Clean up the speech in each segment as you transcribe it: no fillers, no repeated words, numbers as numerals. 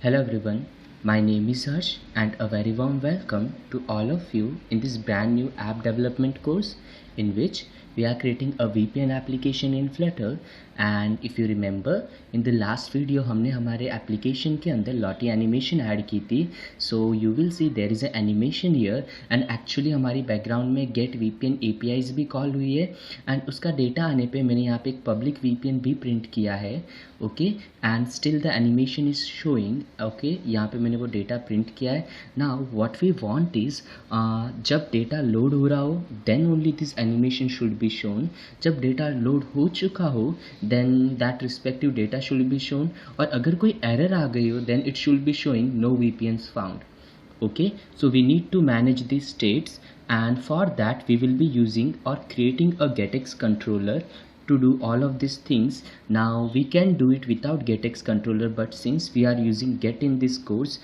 Hello everyone, my name is Harsh and a very warm welcome to all of you in this brand new app development course in which we are creating a VPN application in Flutter. And if you remember, in the last video हमने हमारे application के अंदर lottie animation add की थी. So you will see there is an animation here and actually हमारी background में get VPN APIs भी call हुई है and उसका डेटा आने पे मैंने यहाँ पे एक public VPN भी प्रिंट किया है. Okay and still the animation is showing. Okay यहाँ पे मैंने वो डेटा प्रिंट किया है. Now what we want is जब डेटा लोड हो रहा हो then only this animation should be shown. जब डेटा लोड हो चुका हो then that respective data should be shown. और अगर कोई एरर आ गई हो then it should be showing no VPNs found. Okay, so we need to manage these states, and for that we will be using or creating a getX controller to do all of these things. Now we can do it without getX controller, but since we are using get in this course,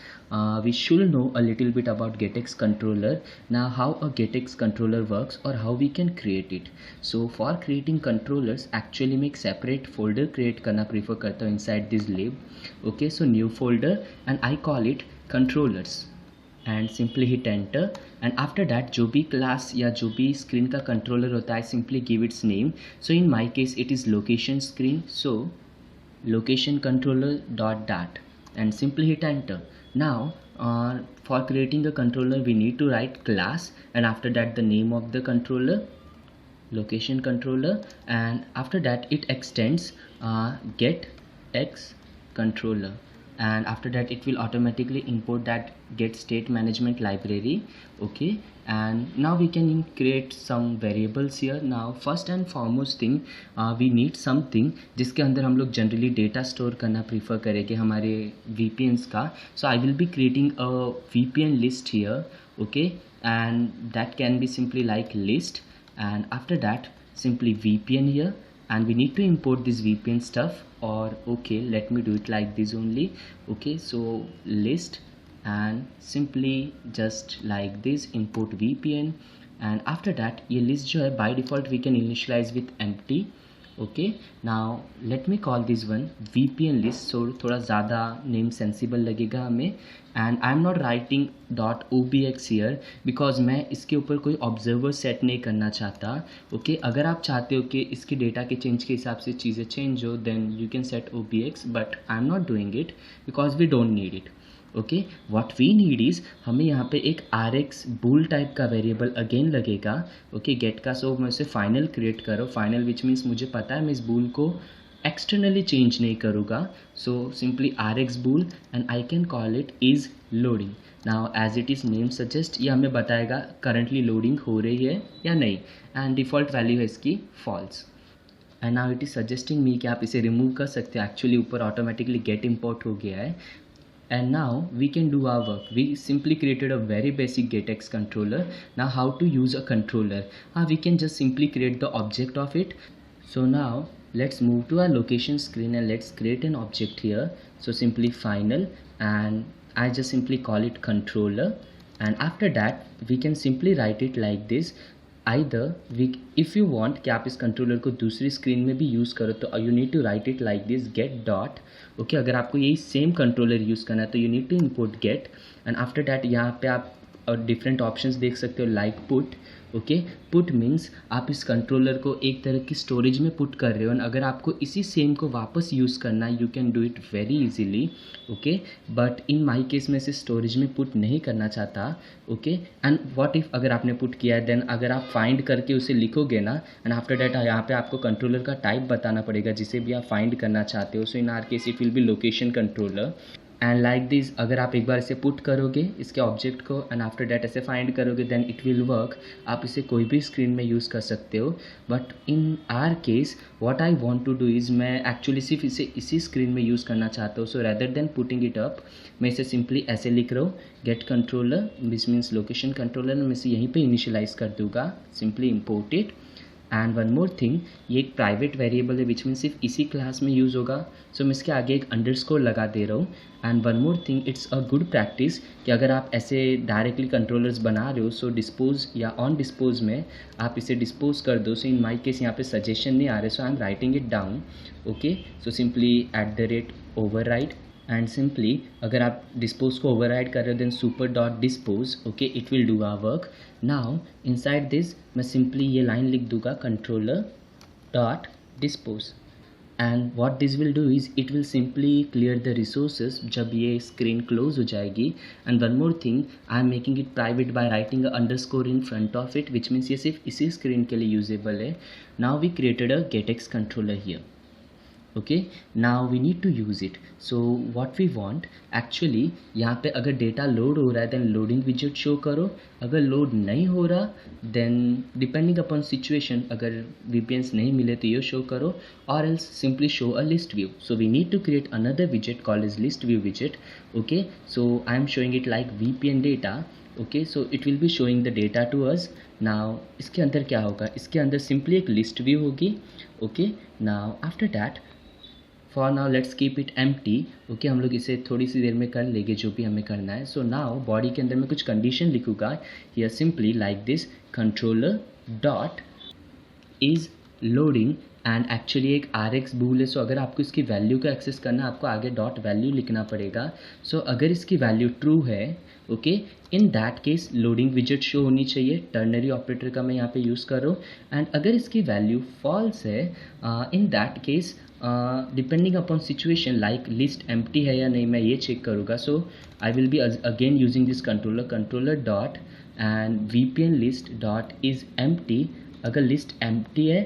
we should know a little bit about getX controller. Now how a getX controller works or how we can create it. So for creating controllers actually मैं एक separate folder create करना prefer करता हूँ inside this lib. Okay, so new folder and I call it controllers and simply hit enter. And after that जो भी class या जो भी screen का controller होता है simply give its name. So in my case it is location screen, so location controller dot dat and simply hit enter. Now for creating a controller we need to write class and after that the name of the controller, location controller, and after that it extends get x controller, and after that it will automatically import that get state management library. Okay, and now we can create some variables here. Now first and foremost thing we need something जिसके अंदर हम लोग generally data store करना prefer करेंगे हमारे VPNs का. So I will be creating a VPN list here. Okay, and that can be simply like list, and after that simply VPN here, and we need to import this VPN stuff. Or okay, let me do it like this only. Okay, so list and simply just like this import VPN, and after that ये list जो है by default we can initialize with empty. Okay, now let me call this one VPN list, so थोड़ा ज़्यादा name sensible लगेगा हमें. and I'm not writing .obx here because मैं इसके ऊपर कोई observer set नहीं करना चाहता. Okay, अगर आप चाहते हो कि इसके डेटा के चेंज के हिसाब से चीज़ें चेंज हो then you can set obx, but I'm not doing it because we don't need it. Okay, what we need is हमें यहाँ पे एक rx bool टाइप का वेरिएबल अगेन लगेगा. ओके, गेट का सो मैं उसे फाइनल क्रिएट करो. फाइनल विच मीन्स मुझे पता है मैं इस bool को एक्सटर्नली चेंज नहीं करूँगा. So simply rx bool and I can call it is loading. Now as it is name suggest ये हमें बताएगा करंटली लोडिंग हो रही है या नहीं, एंड डिफ़ॉल्ट वैल्यू है इसकी false. And now it is suggesting me कि आप इसे रिमूव कर सकते हो. एक्चुअली ऊपर ऑटोमेटिकली गेट इम्पोर्ट हो गया है. And now we can do our work. We simply created a very basic getX controller. Now how to use a controller? We can just simply create the object of it. So now let's move to our location screen and let's create an object here. So simply final, and I just simply call it controller, and after that we can simply write it like this. Either if you want कि आप इस controller को दूसरी screen में भी use करो तो you need to write it like this get dot. Okay, अगर आपको यही सेम कंट्रोलर यूज़ करना है तो you need to import get, and after that यहाँ पे आप डिफरेंट ऑप्शंस देख सकते हो like put. Okay, put means आप इस कंट्रोलर को एक तरह की स्टोरेज में पुट कर रहे हो, और अगर आपको इसी सेम को वापस यूज़ करना है you can do it very easily. Okay, but in my case में इसे स्टोरेज में पुट नहीं करना चाहता. ओके, एंड व्हाट इफ़ अगर आपने पुट किया है देन अगर आप फाइंड करके उसे लिखोगे ना, एंड आफ्टर डैट यहाँ पे आपको कंट्रोलर का टाइप बताना पड़ेगा जिसे भी आप फाइंड करना चाहते हो. So in our case it will be location controller. And like this अगर आप एक बार इसे पुट करोगे इसके ऑब्जेक्ट को एंड आफ्टर डैट ऐसे फाइंड करोगे देन इट विल वर्क. आप इसे कोई भी स्क्रीन में यूज़ कर सकते हो, but in our case what I want to do is मैं एक्चुअली सिर्फ इसे इसी स्क्रीन में यूज़ करना चाहता हूँ. So rather than putting it up मैं इसे सिंपली ऐसे लिख रहा हूँ get controller this means location controller, मैं इसे यहीं पर इनिशियलाइज़ कर दूँगा. Simply import it. And one more thing, ये एक प्राइवेट वेरिएबल है विच मीन सिर्फ इसी क्लास में यूज़ होगा. सो मैं इसके आगे एक अंडरस्कोर लगा दे रहा हूँ. And one more thing, it's a good practice कि अगर आप ऐसे डायरेक्टली कंट्रोलर्स बना रहे हो सो डिस्पोज या ऑन डिस्पोज में आप इसे डिस्पोज कर दो. सो इन माई केस यहाँ पे सजेशन नहीं आ रहे, so I am writing it down. Okay, so simply @override and simply अगर आप डिस्पोज को ओवरराइड कर रहे हो then super dot dispose, okay, it will do our work. Now inside this मैं सिंपली ये लाइन लिख दूंगा controller dot dispose. And what this will do is it will simply clear the resources जब ये screen close हो जाएगी. And one more thing, I am making it private by writing underscore in front of it, which means ये सिर्फ इसी स्क्रीन के लिए यूजेबल है. Now we created a GetX controller here. Okay, now we need to use it. So what we want actually, यहाँ पे अगर डेटा लोड हो रहा है देन लोडिंग विजेट शो करो. अगर लोड नहीं हो रहा देन डिपेंडिंग अपॉन सिचुएशन, अगर VPNs नहीं मिले तो ये शो करो, और else simply show a list view. So we need to create another विजेट called is list view विजेट. Okay, so I am showing it like VPN data. Okay, so it will be showing the data to us. Now इसके अंदर क्या होगा, इसके अंदर simply एक list view होगी. Okay, now after that for now let's keep it empty. Okay, हम लोग इसे थोड़ी सी देर में कर लेंगे जो भी हमें करना है. सो नाउ बॉडी के अंदर मैं कुछ कंडीशन लिखूँगा here simply like this controller dot is loading. And actually एक RX भूल है, सो अगर आपको इसकी वैल्यू को एक्सेस करना है आपको आगे डॉट वैल्यू लिखना पड़ेगा. सो अगर इसकी वैल्यू ट्रू है, okay, in that case loading विजेट शो होनी चाहिए. टर्नरी ऑपरेटर का मैं यहाँ पे यूज़ कर रहा हूँ. एंड अगर इसकी वैल्यू फॉल्स है, in that case depending upon situation like list empty है या नहीं मैं ये चेक करूँगा. So I will be again using this controller dot and VPN list dot is empty. अगर लिस्ट एम्प्टी है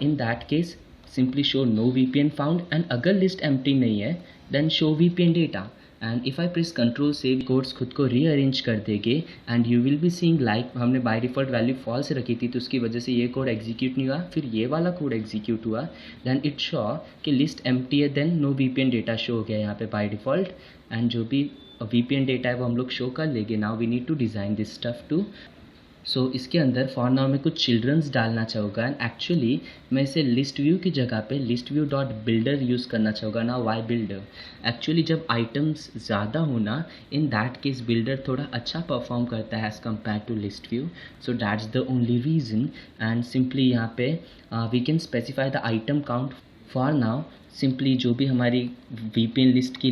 in that case simply show no VPN found. And अगर list empty नहीं है then show VPN data. And if I press control save, codes खुद को rearrange कर देंगे and you will be seeing like हमने by default value false रखी थी तो उसकी वजह से ये कोड एग्जीक्यूट नहीं हुआ, फिर ये वाला कोड एग्जीक्यूट हुआ. देन इट शो कि लिस्ट एम्प्टी है, then no VPN data show हो गया यहाँ पे बाय डिफ़ॉल्ट. एंड जो भी VPN डेटा है वो हम लोग शो कर लेंगे. Now we need to design this stuff too. So इसके अंदर फॉर नाउ मैं कुछ चिल्ड्रंस डालना चाहूँगा. एंड एक्चुअली मैं इसे लिस्ट व्यू की जगह पे list view dot builder use करना चाहूँगा. ना वाई बिल्डर, एक्चुअली जब आइटम्स ज़्यादा होना इन दैट केस बिल्डर थोड़ा अच्छा परफॉर्म करता है as compare to list view. So that's the only reason. And simply यहाँ पे we can specify the item count. For now simply जो भी हमारी VPN लिस्ट की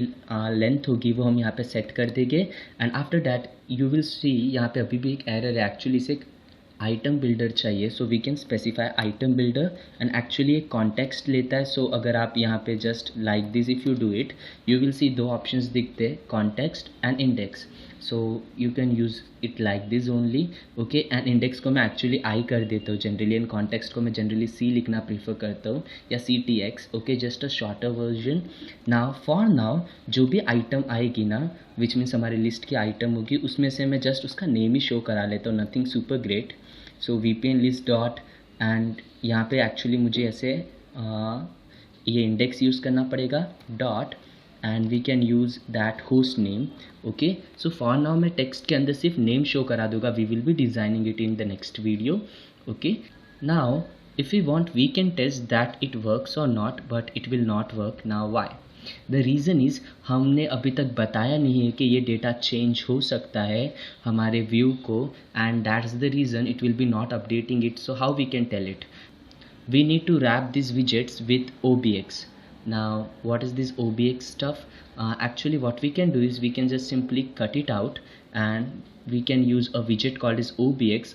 लेंथ होगी वो हम यहाँ पे सेट कर देंगे. And after that you will सी यहाँ पे अभी भी एक एरर है. एक्चुअली इसे आइटम बिल्डर चाहिए. So we can specify item builder. And actually एक कॉन्टेक्स्ट लेता है. सो अगर आप यहाँ पे just like this if you do it you will see दो ऑप्शंस दिखते हैं, context and index. So you can use it like this only. Okay, and index को मैं एक्चुअली आई कर देता हूँ जनरली, एंड कॉन्टेक्स्ट को मैं जनरली C लिखना प्रीफर करता हूँ या CTX. Okay, just a shorter version. Now for now जो भी आइटम आएगी ना विच मीन्स हमारी लिस्ट की आइटम होगी उसमें से मैं जस्ट उसका नेम ही शो करा लेता हूँ, nothing super great. So VPN list dot and यहाँ पे एक्चुअली मुझे ऐसे ये इंडेक्स यूज़ करना पड़ेगा dot and we can use that host name. Okay, so for now मैं टेक्स्ट के अंदर सिर्फ नेम शो करा दूंगा. We will be designing it in the next video. Okay, now if we want we can test that it works और not, but it will not work. Now why? The reason is हमने अभी तक बताया नहीं है कि ये data change हो सकता है हमारे व्यू को, and that's the reason it will be not updating it. So how we can tell it? We need to wrap these widgets with OBX. Now what is this OBX stuff? Actually what we can do is we can just simply cut it out and we can use a widget called as OBX.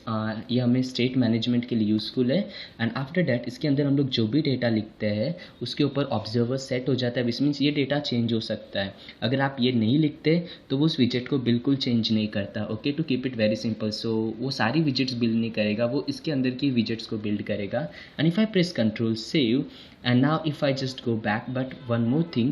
ये हमें state management के लिए useful है. And after that इसके अंदर हम लोग जो भी डेटा लिखते हैं उसके ऊपर ऑब्जर्वर सेट हो जाता है, विच मीन्स ये डेटा चेंज हो सकता है. अगर आप ये नहीं लिखते तो वो उस विजेट को बिल्कुल चेंज नहीं करता. Okay, to keep it very simple. So वो सारी विजेट्स बिल्ड नहीं करेगा, वो इसके अंदर की विजेट्स को बिल्ड करेगा. And if I press control save and now if I just go back, but one more thing,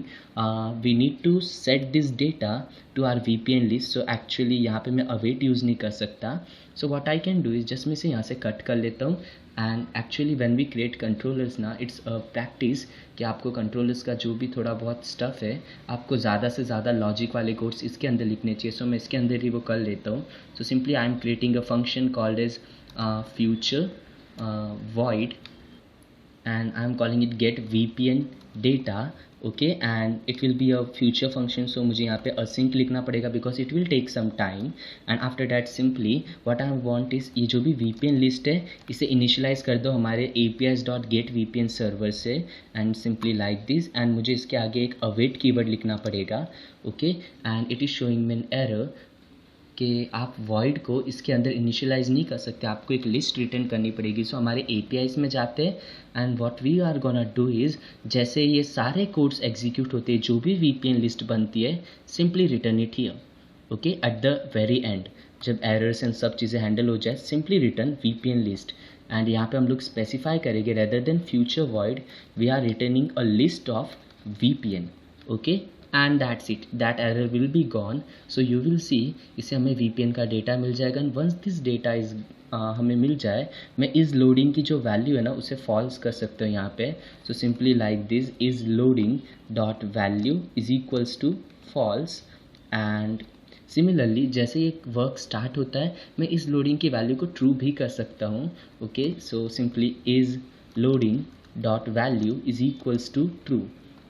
we need to set this data to our VPN list. So actually यहाँ पे मैं await use नहीं कर सकता. So what I can do is just मैं इसे यहाँ से कट कर लेता हूँ. and actually when we create controllers ना it's a practice कि आपको controllers का जो भी थोड़ा बहुत stuff है आपको ज़्यादा से ज़्यादा लॉजिक वाले कोड्स इसके अंदर लिखने चाहिए. So मैं इसके अंदर ही वो कर लेता हूँ. So simply I am creating a function called as future void and I'm calling it get VPN data. Okay, and it will be a future function, so मुझे यहाँ पे async लिखना पड़ेगा because it will take some time. and after that simply what I want is ये जो भी VPN list है इसे initialize कर दो हमारे apis.getVPN server से, and simply like this, and मुझे इसके आगे एक await keyword लिखना पड़ेगा. okay, and it is showing me an error कि आप void को इसके अंदर इनिशियलाइज नहीं कर सकते, आपको एक लिस्ट रिटर्न करनी पड़ेगी. सो हमारे APIs में जाते हैं and what we are gonna do is, जैसे ये सारे कोड्स एग्जीक्यूट होते हैं जो भी VPN लिस्ट बनती है, simply return it here. Okay, at the very end जब एरर्स एंड सब चीज़ें हैंडल हो जाए, simply return VPN list. And यहाँ पे हम लोग स्पेसिफाई करेंगे rather than future void we are returning a list of VPN. Okay, and that's it, that error will be gone. so you will see इसे हमें VPN का data मिल जाएगा. and once this data is हमें मिल जाए, मैं इस loading की जो वैल्यू है ना उसे फॉल्स कर सकते हो यहाँ पे. So simply like this, is loading dot value is equals to false. And similarly जैसे ये वर्क स्टार्ट होता है, मैं इस लोडिंग की वैल्यू को ट्रू भी कर सकता हूँ. Okay, so simply is loading dot value is equals to true.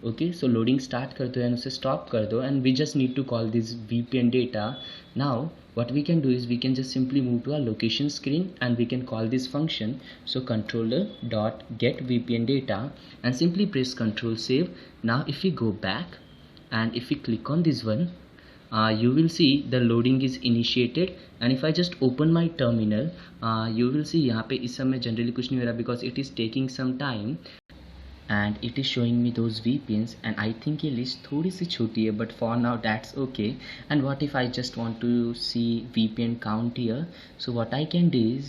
Okay, so loading start कर दो एंड उसे स्टॉप कर दो, and we just need to call this VPN data. Now what we can do is we can just simply move to our location screen and we can call this function. so controller dot get VPN data and simply press control save. now if we go back and if we click on this one, you will see the loading is initiated. and if I just open my terminal, you will see यहाँ पे इस समय generally कुछ नहीं हो रहा because it is taking some time and it is showing me those VPNs. and I think ये list थोड़ी सी छोटी है, but for now that's okay. and what if I just want to see VPN count here? so what I can do is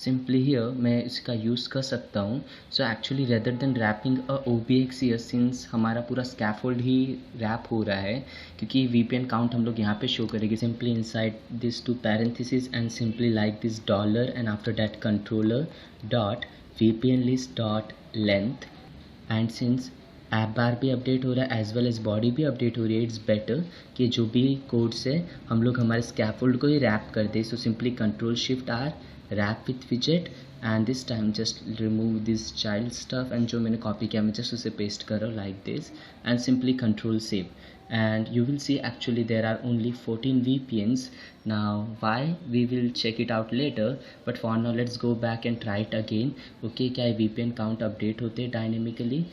simply here मैं इसका use कर सकता हूँ. so actually rather than wrapping a OBX here, since हमारा पूरा scaffold ही wrap हो रहा है, क्योंकि VPN count हम लोग यहाँ पे show करेंगे simply inside this two parentheses and simply like this dollar and after that controller dot VPN list dot length. And since app bar भी अपडेट हो रहा है एज वेल एज बॉडी भी अपडेट हो रही है, इट्स बेटर कि जो भी कोड्स है हम लोग हमारे स्कैफोल्ड को ही रैप कर दे. So simply control shift R wrap with विजेट and this time just remove this child stuff, and जो मैंने कॉपी किया मैं जस्ट उसे पेस्ट करो like this and simply control save. and you will see actually there are only 14 VPNs. now why, we will check it out later, but for now let's go back and try it again. okay, क्या VPN count update होते dynamically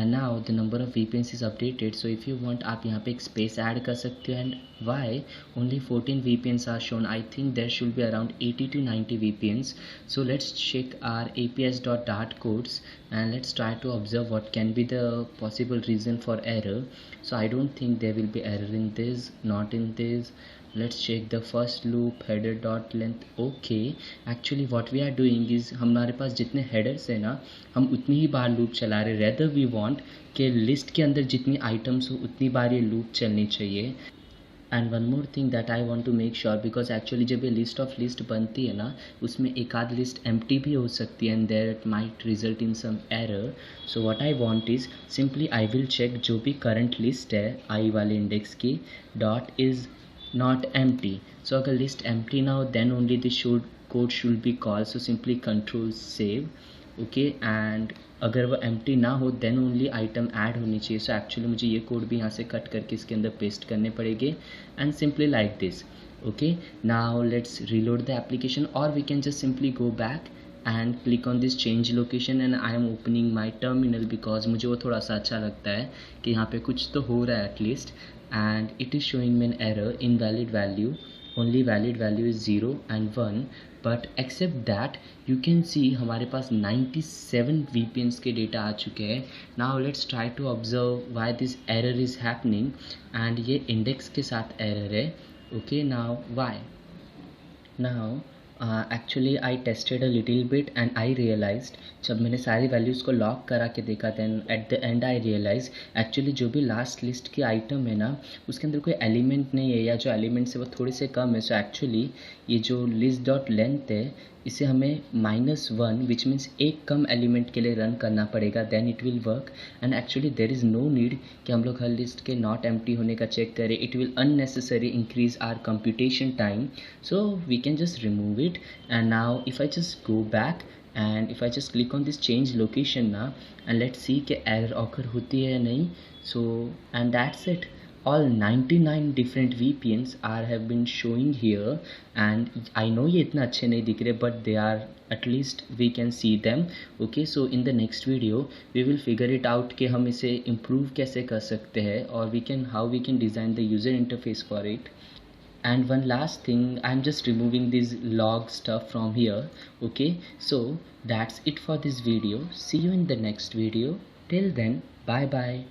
and now the number of VPNs is updated. so if you want आप यहाँ पे एक space add कर सकते हो. and why only 14 VPNs are shown? I think there should be around 80 to 90 VPNs. so let's check our apis.dart codes and let's try to observe what can be the possible reason for error. so I don't think there will be error in this, not in this. let's check the first loop header dot length. okay, actually what we are doing is हमारे पास जितने headers है ना, हम उतनी ही बार loop चला रहे. rather we want कि list के अंदर जितनी items हो उतनी बार ये loop चलनी चाहिए. And one more thing that I want to make sure, because actually जब ये लिस्ट ऑफ लिस्ट बनती है ना, उसमें एक आध लिस्ट एम्प्टी भी हो सकती है and that might result in some error. So what I want is simply I will check जो भी करंट लिस्ट है आई वाले इंडेक्स की dot is not empty. so अगर list empty ना हो then only this code should be called. so simply control save. okay, and अगर वो empty ना हो then only item add होनी चाहिए. so actually मुझे ये कोड भी यहाँ से कट करके इसके अंदर पेस्ट करने पड़ेंगे and simply like this. okay, now let's reload the application or we can just simply go back and click on this change location and I am opening my terminal because मुझे वो थोड़ा सा अच्छा लगता है कि यहाँ पे कुछ तो हो रहा है at least. and it is showing me an error, invalid value, only valid value is 0 and 1. but except that you can see हमारे पास 97 VPNs के डेटा आ चुके हैं. now let's try to observe why this error is happening. and ये index के साथ error है. okay, now why? now actually I tested a little bit and I realized जब मैंने सारी वैल्यूज़ को लॉक करा के देखा then at the end I realized actually जो भी लास्ट लिस्ट की आइटम है ना उसके अंदर कोई एलिमेंट नहीं है या जो एलिमेंट्स है वो थोड़े से कम है. सो एक्चुअली ये जो लिस्ट डॉट लेंथ है इसे हमें -1 विच मीन्स एक कम एलिमेंट के लिए रन करना पड़ेगा then it will work. And actually there is no need कि हम लोग हर लिस्ट के नॉट एम्प्टी होने का चेक करें. It will unnecessary increase our computation time. So we can just remove it. and now if I just go back and if I just click on this change location now, and let's see कि error occur होती है या नहीं. So and that's it. All 99 different VPNs are have been showing here, and I know ये इतना अच्छे नहीं दिख रहे, but they are, at least we can see them. Okay, so in the next video we will figure it out कि हम इसे improve कैसे कर सकते हैं, और how we can design the user interface for it. And one last thing, I'm just removing this log stuff from here. Okay, so that's it for this video. See you in the next video. Till then, bye bye.